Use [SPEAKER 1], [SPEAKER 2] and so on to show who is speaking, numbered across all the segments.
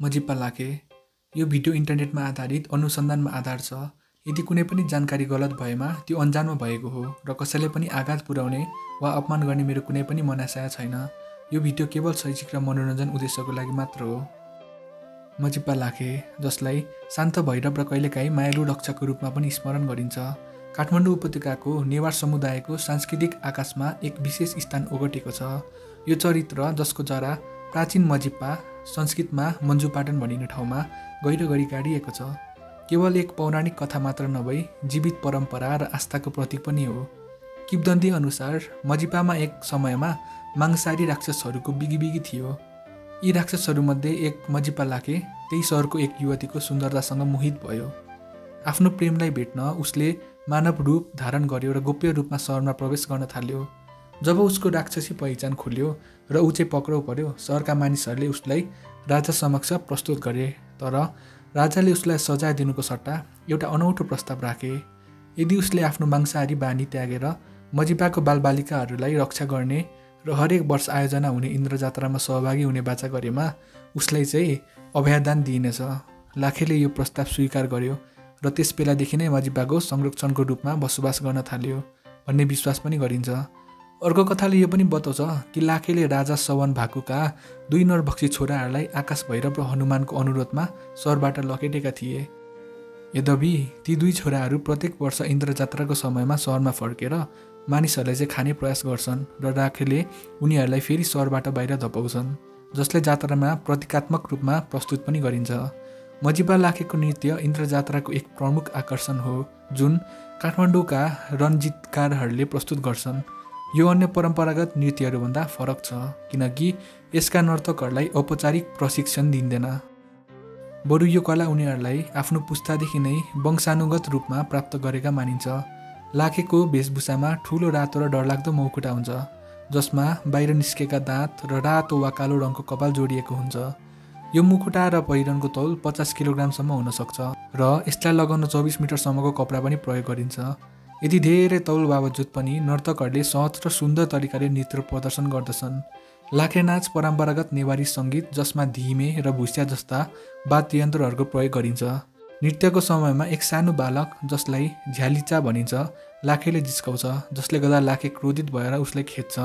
[SPEAKER 1] मजिप्पा लाखे। यो भिडियो इन्टरनेटमा आधारित अनुसन्धानमा आधार छ। यदि कुनै पनि जानकारी गलत भएमा त्यो अन्जानमा भएको हो र कसैले पनि आघात पुर्याउने वा अपमान गर्ने मेरो कुनै पनि मनासाय छैन। यो भिडियो केवल शैक्षिक र मनोरञ्जन उद्देश्यको लागि मात्र हो। मजिप्पा लाखे, जसलाई शान्त भैरव र कहिलेकाहीँ मायालु रक्षाको रूपमा पनि स्मरण गरिन्छ, काठमाडौँ उपत्यकाको नेवार समुदायको सांस्कृतिक आकाशमा एक विशेष स्थान ओगटेको छ। यो चरित्र, जसको जरा प्राचीन मजिप्पा, संस्कृतमा मन्जुपाटन भनिने ठाउँमा गहिरो गरी गाडिएको छ, केवल एक पौराणिक कथा मात्र नभई जीवित परम्परा र आस्थाको प्रतीक पनि हो। किंवदन्ती अनुसार मजिप्पामा एक समयमा मांसाहारी राक्षसहरूको बिगी थियो। यी राक्षसहरूमध्ये एक मजिप्पा लाखे त्यही सहरको एक युवतीको सुन्दरतासँग मोहित भयो। आफ्नो प्रेमलाई भेट्न उसले मानव रूप धारण गर्यो र गोप्य रूपमा सहरमा प्रवेश गर्न थाल्यो। जब उसको राक्षसी पहिचान खुल्यो र ऊ चाहिँ पक्राउ पर्यो, सहरका मानिसहरूले उसलाई राजा समक्ष प्रस्तुत गरे। तर राजाले उसलाई सजाय दिनुको सट्टा एउटा अनौठो प्रस्ताव राखे। यदि उसले आफ्नो मांसाहारी बानी त्यागेर मजिप्पाको बालबालिकाहरूलाई रक्षा गर्ने र हरेक वर्ष आयोजना हुने इन्द्रजात्रामा सहभागी हुने बाचा गरेमा उसलाई चाहिँ अभयदान दिइनेछ। लाखेले यो प्रस्ताव स्वीकार गर्यो र त्यस बेलादेखि नै मजिप्पाको संरक्षणको रूपमा बसोबास गर्न थाल्यो भन्ने विश्वास पनि गरिन्छ। अर्को कथाले यो पनि बताउँछ कि लाखेले राजा सवन भाकुका 2 नरभक्षी छोराहरूलाई आकाश भैरव र हनुमानको अनुरोधमा सहरबाट लखेटेका थिए। यद्यपि ती 2 छोराहरू प्रत्येक वर्ष इन्द्रजात्राको समयमा सहरमा फर्केर मानिसहरूलाई चाहिँ खाने प्रयास गर्छन् र लाखेले उनीहरूलाई फेरि सहरबाट बाहिर धपाउँछन्, जसले जात्रामा प्रतीकात्मक रूपमा प्रस्तुत पनि गरिन्छ। मजिप्पा लाखेको नृत्य इन्द्रजात्राको एक प्रमुख आकर्षण हो, जुन काठमाडौँका रणजितकारहरूले प्रस्तुत गर्छन्। यो अन्य परम्परागत नृत्यहरूभन्दा फरक छ किनकि यसका नर्तकहरूलाई औपचारिक प्रशिक्षण दिँदैन। बरु यो कला उनीहरूलाई आफ्नो पुस्तादेखि नै वंशानुगत रूपमा प्राप्त गरेका मानिन्छ। लाखेको वेशभूषामा ठुलो रातो र डरलाग्दो मौकुटा हुन्छ, जसमा बाहिर निस्केका दाँत र रातो वा कालो रङको कपाल जोडिएको हुन्छ। यो मुकुटा र पहिरनको तौल 50 किलोग्रामसम्म हुन सक्छ र यसलाई लगाउन 24 मिटरसम्मको कपडा पनि प्रयोग गरिन्छ। यदि धेरै तौल बावजुद पनि नर्तकहरूले सहज र सुन्दर तरिकाले नृत्य प्रदर्शन गर्दछन्। लाखे नाच परम्परागत नेवारी सङ्गीत, जसमा धिमे र भुस्या जस्ता वाद्ययन्त्रहरूको प्रयोग गरिन्छ। नृत्यको समयमा एक सानो बालक, जसलाई झ्यालिचा भनिन्छ, लाखेले जिस्काउँछ, जसले गर्दा लाखे क्रोधित भएर उसलाई खेद्छ।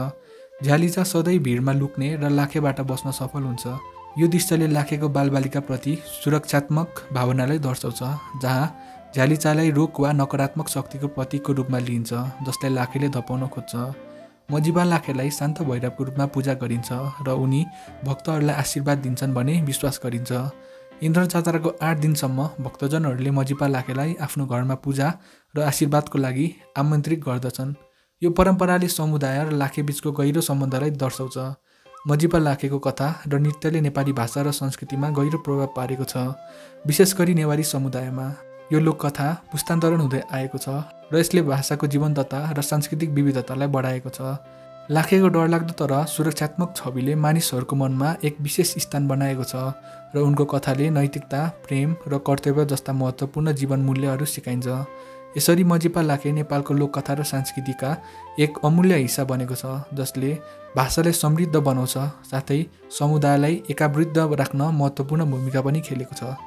[SPEAKER 1] झ्यालिचा सधैँ भिडमा लुक्ने र लाखेबाट बस्न सफल हुन्छ। यो दृश्यले लाखेको बालबालिकाप्रति सुरक्षात्मक भावनालाई दर्शाउँछ, जहाँ झ्यालिचालाई रोग वा नकारात्मक शक्तिको प्रतीकको रूपमा लिइन्छ, जसलाई लाखेले धपाउन खोज्छ। मजिप्पा लाखेलाई शान्त भैरवको रूपमा पूजा गरिन्छ र उनी भक्तहरूलाई आशीर्वाद दिन्छन् भन्ने विश्वास गरिन्छ। इन्द्रजात्राको 8 दिनसम्म भक्तजनहरूले मजिप्पा लाखेलाई आफ्नो घरमा पूजा र आशीर्वादको लागि आमन्त्रित गर्दछन्। यो परम्पराले समुदाय र लाखे बीचको गहिरो सम्बन्धलाई दर्शाउँछ। मजिप्पा लाखेको कथा र नृत्यले नेपाली भाषा र संस्कृतिमा गहिरो प्रभाव पारेको छ, विशेष गरी नेवारी समुदायमा। यो लोककथा पुस्तान्तरण हुँदै आएको छ र यसले भाषाको जीवन्तता र सांस्कृतिक विविधतालाई बढाएको छ। लाखेको डरलाग्दो तर सुरक्षात्मक छविले मानिसहरूको मनमा एक विशेष स्थान बनाएको छ र उनको कथाले नैतिकता, प्रेम र कर्तव्य जस्ता महत्त्वपूर्ण जीवन मूल्यहरू सिकाइन्छ। यसरी मजिप्पा लाखे नेपालको लोककथा र संस्कृतिका एक अमूल्य हिस्सा बनेको छ, जसले भाषालाई समृद्ध बनाउँछ साथै समुदायलाई एकावृद्ध राख्न महत्त्वपूर्ण भूमिका पनि खेलेको छ।